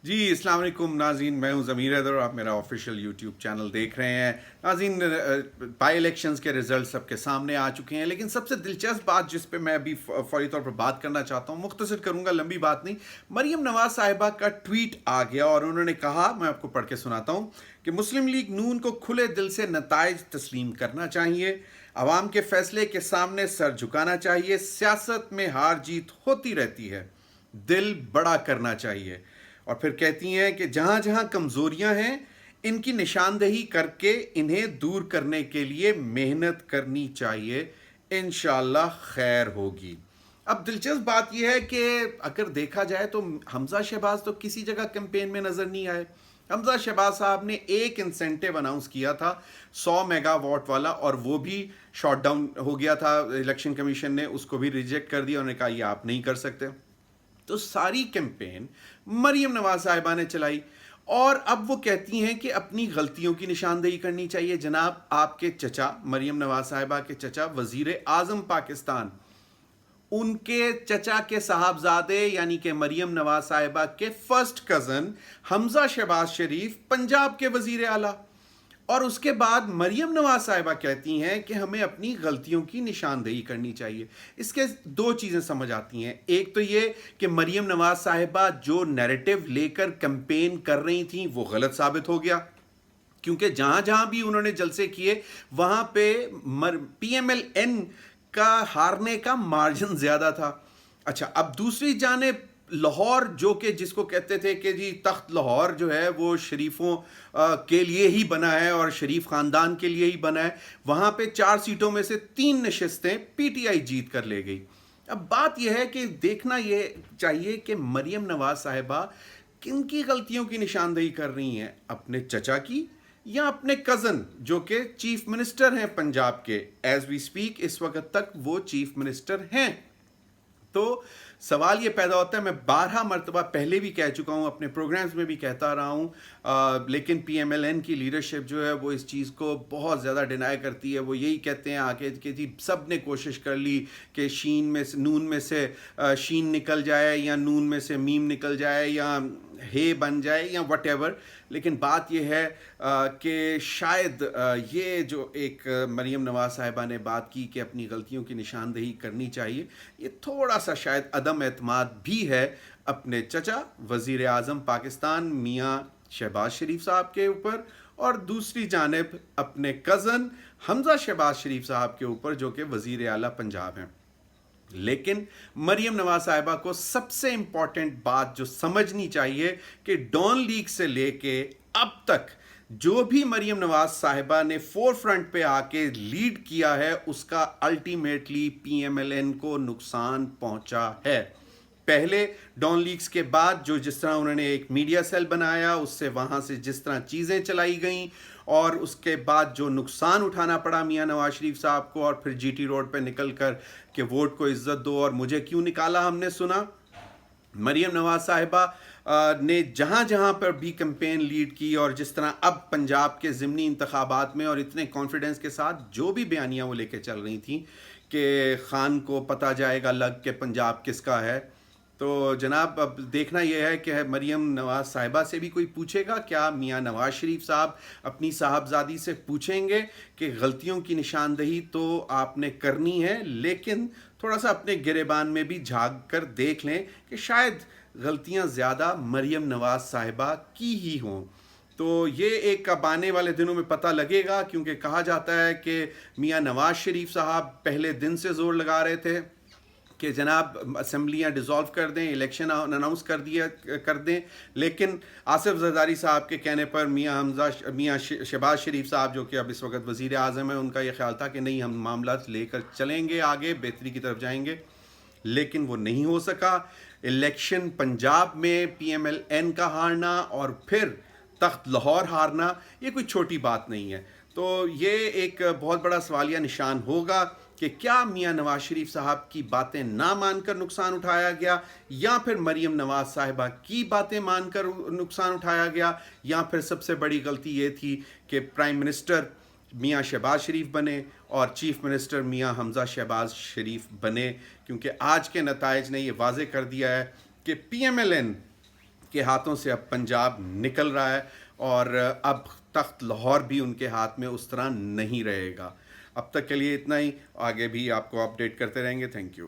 जी अस्सलाम वालेकुम नाज़रीन, मैं हूं ज़मीर हैदर और आप मेरा ऑफिशियल यूट्यूब चैनल देख रहे हैं। नाज़रीन, बाई इलेक्शंस के रिजल्ट सबके सामने आ चुके हैं, लेकिन सबसे दिलचस्प बात जिस पे मैं अभी फौरी तौर पर बात करना चाहता हूं, मुख्तसर करूंगा, लंबी बात नहीं। मरीम नवाज साहिबा का ट्वीट आ गया और उन्होंने कहा, मैं आपको पढ़ के सुनाता हूं कि मुस्लिम लीग नून को खुले दिल से नताइज तस्लीम करना चाहिए, अवाम के फैसले के सामने सर झुकाना चाहिए। सियासत में हार जीत होती रहती है, दिल बड़ा करना चाहिए। और फिर कहती हैं कि जहाँ जहाँ कमज़ोरियाँ हैं इनकी निशानदेही करके इन्हें दूर करने के लिए मेहनत करनी चाहिए, इंशाअल्लाह खैर होगी। अब दिलचस्प बात यह है कि अगर देखा जाए तो हमजा शहबाज तो किसी जगह कैंपेन में नज़र नहीं आए। हमजा शहबाज साहब ने एक इंसेंटिव अनाउंस किया था 100 मेगावाट वाला, और वो भी शॉट डाउन हो गया था। इलेक्शन कमीशन ने उसको भी रिजेक्ट कर दिया, उन्होंने कहा ये आप नहीं कर सकते। तो सारी कैंपेन मरीम नवाज साहिबा ने चलाई और अब वो कहती हैं कि अपनी गलतियों की निशानदेही करनी चाहिए। जनाब, आपके चचा मरीम नवाज साहिबा के चचा वजीर आजम पाकिस्तान, उनके चचा के साहबजादे यानी कि मरीम नवाज साहिबा के फर्स्ट कज़न हमजा शहबाज शरीफ पंजाब के वजीर आला। और उसके बाद मरीम नवाज साहिबा कहती हैं कि हमें अपनी गलतियों की निशानदेही करनी चाहिए। इसके दो चीज़ें समझ आती हैं। एक तो ये कि मरीम नवाज साहिबा जो नैरेटिव लेकर कैंपेन कर रही थी वो गलत साबित हो गया, क्योंकि जहाँ जहाँ भी उन्होंने जलसे किए वहाँ पे PMLN का हारने का मार्जिन ज़्यादा था। अच्छा, अब दूसरी जानिब लाहौर, जो कि जिसको कहते थे कि जी तख्त लाहौर जो है वो शरीफों के लिए ही बना है और शरीफ ख़ानदान के लिए ही बना है, वहाँ पे 4 सीटों में से 3 नशिस्तें PTI जीत कर ले गई। अब बात यह है कि देखना ये चाहिए कि मरीम नवाज साहिबा किन की गलतियों की निशानदेही कर रही हैं, अपने चचा की या अपने कज़न जो कि चीफ मिनिस्टर हैं पंजाब के। एज वी स्पीक इस वक्त तक वो चीफ मिनिस्टर हैं। तो सवाल ये पैदा होता है, मैं 12 मरतबा पहले भी कह चुका हूँ, अपने प्रोग्राम्स में भी कहता रहा हूँ, लेकिन PMLN की लीडरशिप जो है वो इस चीज़ को बहुत ज़्यादा डिनाई करती है। वो यही कहते हैं आके कि जी सब ने कोशिश कर ली कि शीन में से नून में से शीन निकल जाए या नून में से मीम निकल जाए या हे बन जाए या वटेवर, लेकिन बात यह है कि शायद ये जो एक मरीम नवाज साहिबा ने बात की कि अपनी गलतियों की निशानदेही करनी चाहिए, ये थोड़ा सा शायद अदम एतमाद भी है अपने चचा वज़ीर आज़म पाकिस्तान मियाँ शहबाज शरीफ साहब के ऊपर, और दूसरी जानिब अपने कज़न हमजा शहबाज शरीफ साहब के ऊपर जो कि वज़ीर आला पंजाब हैं। लेकिन मरीम नवाज साहिबा को सबसे इंपॉर्टेंट बात जो समझनी चाहिए कि डॉन लीग से लेके अब तक जो भी मरीम नवाज साहिबा ने फोर फ्रंट पे आके लीड किया है उसका अल्टीमेटली PMLN को नुकसान पहुंचा है। पहले डॉन लीग्स के बाद जो जिस तरह उन्होंने एक मीडिया सेल बनाया, उससे वहाँ से जिस तरह चीज़ें चलाई गईं, और उसके बाद जो नुकसान उठाना पड़ा मियाँ नवाज शरीफ साहब को, और फिर GT रोड पे निकल कर कि वोट को इज्जत दो और मुझे क्यों निकाला, हमने सुना। मरीम नवाज साहिबा ने जहाँ जहाँ पर भी कैंपेन लीड की, और जिस तरह अब पंजाब के ज़िमनी इंतखाबात में और इतने कॉन्फिडेंस के साथ जो भी बयानियाँ वो लेके चल रही थी कि खान को पता जाएगा लग के पंजाब किसका है। तो जनाब, अब देखना यह है कि मरीम नवाज साहिबा से भी कोई पूछेगा क्या? मियाँ नवाज शरीफ साहब अपनी साहबजादी से पूछेंगे कि गलतियों की निशानदेही तो आपने करनी है, लेकिन थोड़ा सा अपने गिरेबान में भी झांक कर देख लें कि शायद गलतियां ज़्यादा मरीम नवाज साहिबा की ही हों। तो ये एक अब आने वाले दिनों में पता लगेगा, क्योंकि कहा जाता है कि मियाँ नवाज शरीफ साहब पहले दिन से ज़ोर लगा रहे थे कि जनाब असम्बलियाँ डिज़ोल्व कर दें, इलेक्शन अनाउंस कर दें, लेकिन आसिफ जरदारी साहब के कहने पर मियाँ शहबाज शरीफ साहब जो कि अब इस वक्त वज़ीर आज़म है, उनका ये ख्याल था कि नहीं, हम मामला लेकर चलेंगे आगे, बेहतरी की तरफ जाएंगे, लेकिन वो नहीं हो सका। इलेक्शन पंजाब में PMLN का हारना और फिर तख्त लाहौर हारना ये कोई छोटी बात नहीं है। तो ये एक बहुत बड़ा सवालिया निशान होगा कि क्या मियाँ नवाज शरीफ साहब की बातें ना मानकर नुकसान उठाया गया, या फिर मरीम नवाज साहिबा की बातें मानकर नुकसान उठाया गया, या फिर सबसे बड़ी गलती ये थी कि प्राइम मिनिस्टर मियाँ शहबाज शरीफ बने और चीफ मिनिस्टर मियाँ हमजा शहबाज शरीफ बने। क्योंकि आज के नताइज ने ये वाज़े कर दिया है कि PMLN کے ہاتھوں سے اب پنجاب نکل رہا ہے، اور اب تخت لاہور بھی ان کے ہاتھ میں اس طرح نہیں رہے گا۔ اب تک کے لیے اتنا ہی، آگے بھی آپ کو اپڈیٹ کرتے رہیں گے۔ Thank you.